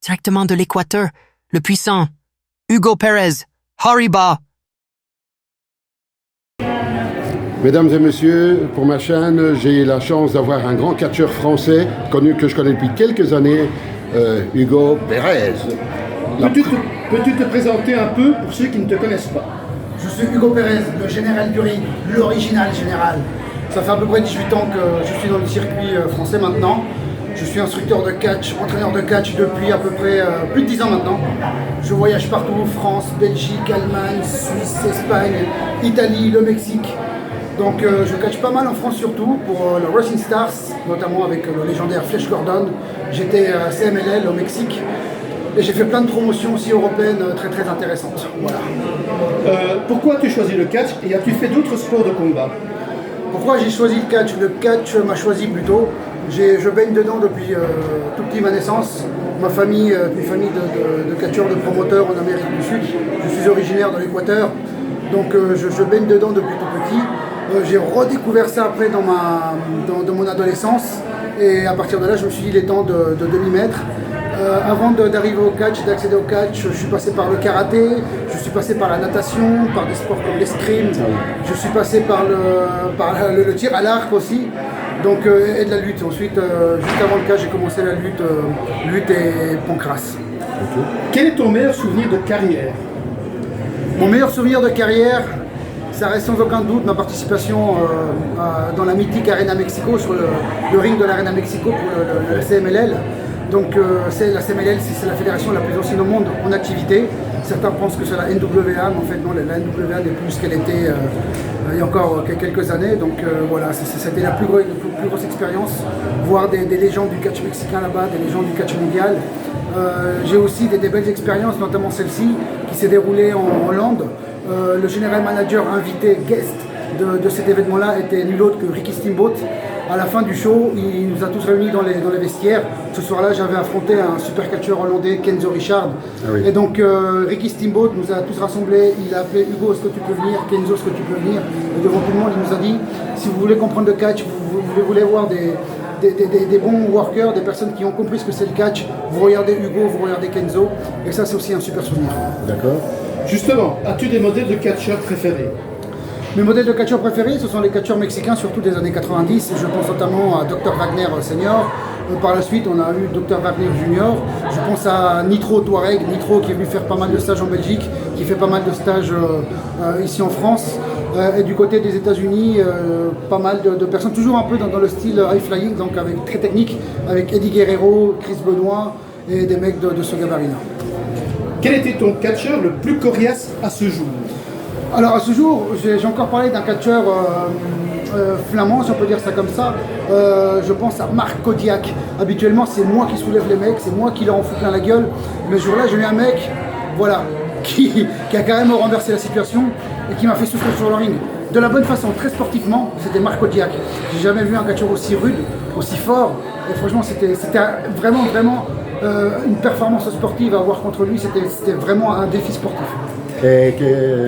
directement de l'Équateur, le puissant Hugo Pérez. Hariba! Mesdames et messieurs, pour ma chaîne, j'ai la chance d'avoir un grand catcheur français que je connais depuis quelques années, Hugo Pérez. Peux-tu te présenter un peu pour ceux qui ne te connaissent pas? Je suis Hugo Pérez, le général du ring, l'original général. Ça fait à peu près 18 ans que je suis dans le circuit français maintenant. Je suis instructeur de catch, entraîneur de catch depuis à peu près plus de 10 ans maintenant. Je voyage partout, France, Belgique, Allemagne, Suisse, Espagne, Italie, le Mexique. Donc je catch pas mal en France surtout pour le Wrestling Stars, notamment avec le légendaire Flash Gordon. J'étais CMLL au Mexique. Et j'ai fait plein de promotions aussi européennes très très intéressantes. Voilà. Pourquoi as-tu choisi le catch et as-tu fait d'autres sports de combat? Pourquoi j'ai choisi le catch? Le catch m'a choisi plutôt. Je baigne dedans depuis tout petit ma naissance. Ma famille, une famille de catcheurs, de promoteurs en Amérique du Sud. Je suis originaire de l'Équateur, donc je baigne dedans depuis tout petit. J'ai redécouvert ça après dans mon adolescence. Et à partir de là, je me suis dit il est temps de m'y mettre. Avant d'arriver au catch, d'accéder au catch, je suis passé par le karaté, je suis passé par la natation, par des sports comme l'escrime, je suis passé par le tir à l'arc aussi, donc, et de la lutte. Ensuite, juste avant le catch, j'ai commencé la lutte et pancrace. Okay. Quel est ton meilleur souvenir de carrière? Mon meilleur souvenir de carrière, ça reste sans aucun doute ma participation dans la mythique Arena Mexico, sur le ring de l'Arena Mexico pour le CMLL. Donc la CMLL, c'est la fédération la plus ancienne au monde en activité. Certains pensent que c'est la NWA, mais en fait non, la NWA n'est plus ce qu'elle était il y a encore quelques années. Donc voilà, c'était la plus grosse expérience. Voir des légendes du catch mexicain là-bas, des légendes du catch mondial. J'ai aussi des belles expériences, notamment celle-ci, qui s'est déroulée en Hollande. Le général manager invité, guest de cet événement-là était nul autre que Ricky Steamboat. À la fin du show, il nous a tous réunis dans les vestiaires. Ce soir-là, j'avais affronté un super catcheur hollandais, Kenzo Richard. Ah oui. Et donc, Ricky Steamboat nous a tous rassemblés. Il a appelé Hugo, est-ce que tu peux venir? Kenzo, est-ce que tu peux venir? Et devant tout le monde, il nous a dit, si vous voulez comprendre le catch, vous voulez voir des bons workers, des personnes qui ont compris ce que c'est le catch, vous regardez Hugo, vous regardez Kenzo. Et ça, c'est aussi un super souvenir. D'accord. Justement, as-tu des modèles de catcheurs préférés? Mes modèles de catcheurs préférés, ce sont les catcheurs mexicains, surtout des années 90. Je pense notamment à Dr Wagner Senior. Par la suite, on a eu Dr Wagner Junior. Je pense à Nitro Touareg, Nitro qui est venu faire pas mal de stages en Belgique, qui fait pas mal de stages ici en France. Et du côté des États-Unis, pas mal de personnes, toujours un peu dans le style high flying, donc avec très technique, avec Eddie Guerrero, Chris Benoit et des mecs de ce gabarit-là. Quel était ton catcheur le plus coriace à ce jour? Alors à ce jour, j'ai encore parlé d'un catcheur flamand, si on peut dire ça comme ça. Je pense à Marc Kodiak. Habituellement, c'est moi qui soulève les mecs, c'est moi qui leur en fous plein la gueule. Mais ce jour-là, j'ai eu un mec, voilà, qui a carrément renversé la situation et qui m'a fait souffrir sur le ring. De la bonne façon, très sportivement, c'était Marc Kodiak. J'ai jamais vu un catcheur aussi rude, aussi fort. Et franchement, c'était vraiment une performance sportive à avoir contre lui. C'était vraiment un défi sportif. Et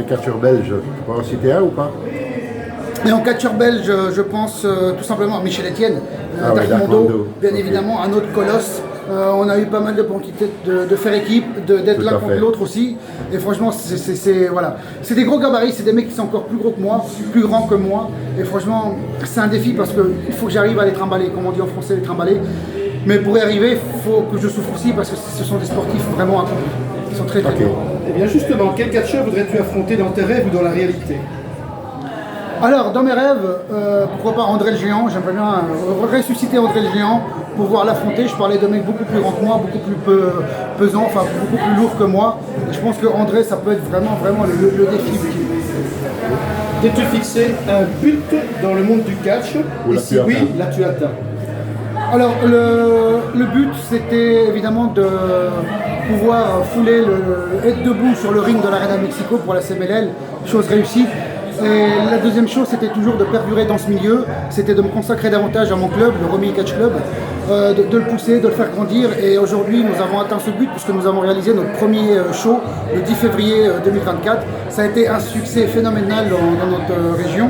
catcheur belge, tu peux en citer un ou pas? Et en catcheur belge, je pense tout simplement à Michel Etienne, Dark Mondo, bien évidemment, un autre colosse. On a eu pas mal d'opportunités de faire équipe, d'être l'un contre l'autre aussi. Et franchement, voilà. C'est des gros gabarits, c'est des mecs qui sont encore plus gros que moi, plus grands que moi. Et franchement, c'est un défi parce qu'il faut que j'arrive à les trimballer, comme on dit en français, les trimballer. Mais pour y arriver, il faut que je souffre aussi parce que ce sont des sportifs vraiment accomplis. Ils sont très très bons. Et bien justement, quel catcheur voudrais-tu affronter dans tes rêves ou dans la réalité? Alors, dans mes rêves, pourquoi pas André le Géant? J'aimerais bien ressusciter André le Géant, pouvoir l'affronter. Je parlais de mecs beaucoup plus grands que moi, beaucoup plus pesants, enfin beaucoup plus lourds que moi. Et je pense que André, ça peut être vraiment le défi. T'es-tu fixé un but dans le monde du catch? Et si oui, l'as-tu atteint? Alors, le but, c'était évidemment de pouvoir être debout sur le ring de l'Arena Mexico pour la CMLL, chose réussie. Et la deuxième chose, c'était toujours de perdurer dans ce milieu, c'était de me consacrer davantage à mon club, le Romilly Catch Club, de le pousser, de le faire grandir. Et aujourd'hui, nous avons atteint ce but puisque nous avons réalisé notre premier show le 10 février 2024. Ça a été un succès phénoménal dans notre région.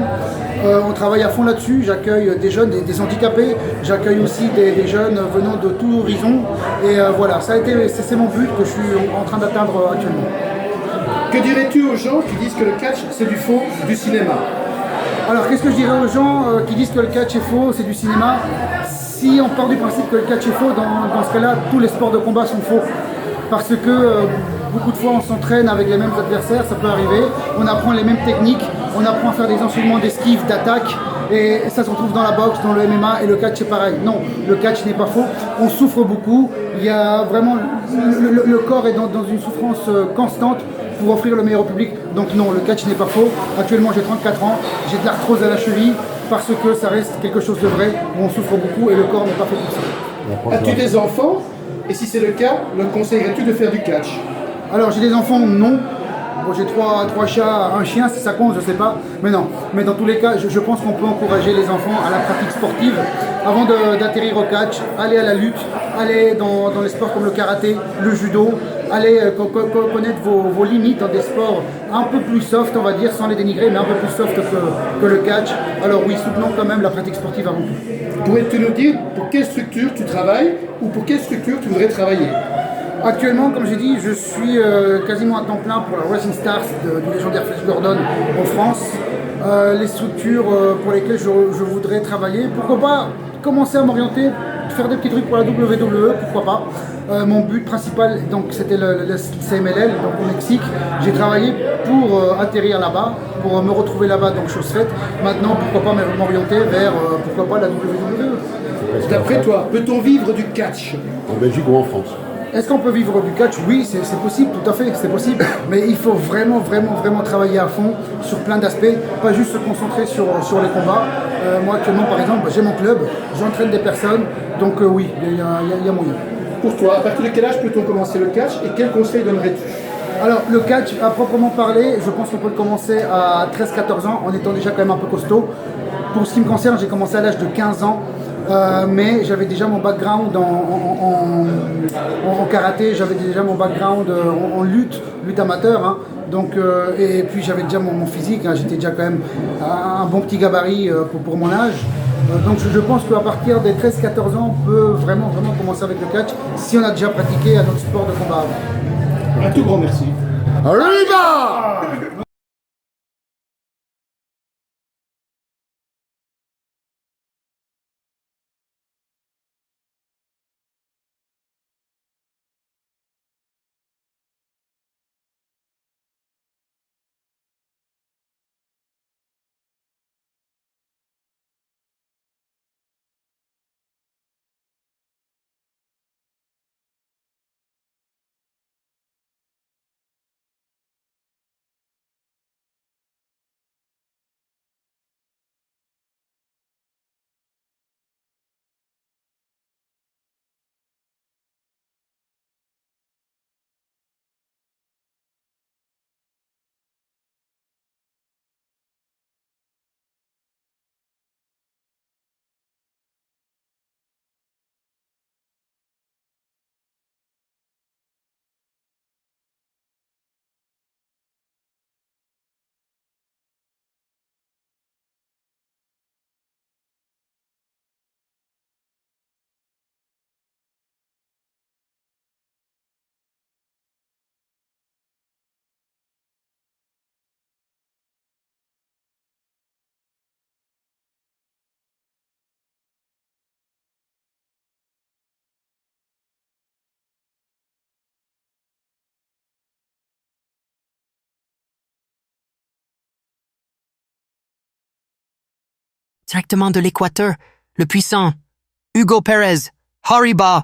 On travaille à fond là-dessus, j'accueille des jeunes, des handicapés, j'accueille aussi des jeunes venant de tout horizon. Et voilà, c'est mon but que je suis en train d'atteindre actuellement. Que dirais-tu aux gens qui disent que le catch c'est du faux, du cinéma? Alors qu'est-ce que je dirais aux gens qui disent que le catch est faux, c'est du cinéma? Si on part du principe que le catch est faux, dans ce cas-là, tous les sports de combat sont faux. Parce que beaucoup de fois on s'entraîne avec les mêmes adversaires, ça peut arriver, on apprend les mêmes techniques, on apprend à faire des enchaînements d'esquive, d'attaque, et ça se retrouve dans la boxe, dans le MMA, et le catch c'est pareil. Non, le catch n'est pas faux, on souffre beaucoup, il y a vraiment, le corps est dans une souffrance constante pour offrir le meilleur au public, donc non, le catch n'est pas faux. Actuellement j'ai 34 ans, j'ai de l'arthrose à la cheville, parce que ça reste quelque chose de vrai, où on souffre beaucoup et le corps n'est pas fait pour ça. As-tu des enfants? Et si c'est le cas, leur conseillerais-tu de faire du catch? Alors j'ai des enfants, non. Bon, j'ai trois chats, un chien, si ça compte, je sais pas. Mais non. Mais dans tous les cas, je pense qu'on peut encourager les enfants à la pratique sportive avant d'atterrir au catch, aller à la lutte, aller dans les sports comme le karaté, le judo, aller connaître vos limites dans des sports un peu plus soft, on va dire, sans les dénigrer, mais un peu plus soft que le catch. Alors oui, soutenons quand même la pratique sportive avant tout. Pourrais-tu nous dire pour quelle structure tu travailles ou pour quelle structure tu voudrais travailler? Actuellement, comme j'ai dit, je suis quasiment à temps plein pour la Rising Stars du légendaire Flash Gordon en France. Les structures pour lesquelles je voudrais travailler, pourquoi pas commencer à m'orienter, faire des petits trucs pour la WWE, pourquoi pas. Mon but principal, donc, c'était le CMLL, donc au Mexique. J'ai travaillé pour atterrir là-bas, pour me retrouver là-bas, donc chose faite. Maintenant, pourquoi pas m'orienter vers, pourquoi pas la WWE. D'après toi, peut-on vivre du catch? En Belgique ou en France? Est-ce qu'on peut vivre du catch? Oui, c'est possible, tout à fait, c'est possible. Mais il faut vraiment travailler à fond sur plein d'aspects, pas juste se concentrer sur les combats. Moi, actuellement, par exemple, j'ai mon club, j'entraîne des personnes, donc oui, il y a moyen. Pour toi, à partir de quel âge peut-on commencer le catch et quels conseils donnerais-tu? Alors, le catch, à proprement parler, je pense qu'on peut le commencer à 13-14 ans, en étant déjà quand même un peu costaud. Pour ce qui me concerne, j'ai commencé à l'âge de 15 ans. Mais j'avais déjà mon background en karaté, j'avais déjà mon background en lutte amateur, hein. Donc, et puis j'avais déjà mon physique, hein. J'étais déjà quand même un bon petit gabarit pour mon âge. Donc je pense qu'à partir des 13-14 ans, on peut vraiment commencer avec le catch si on a déjà pratiqué un autre sport de combat avant. Un tout grand merci. Arriba! Directement de l'Équateur, le puissant Hugo Pérez, Hariba.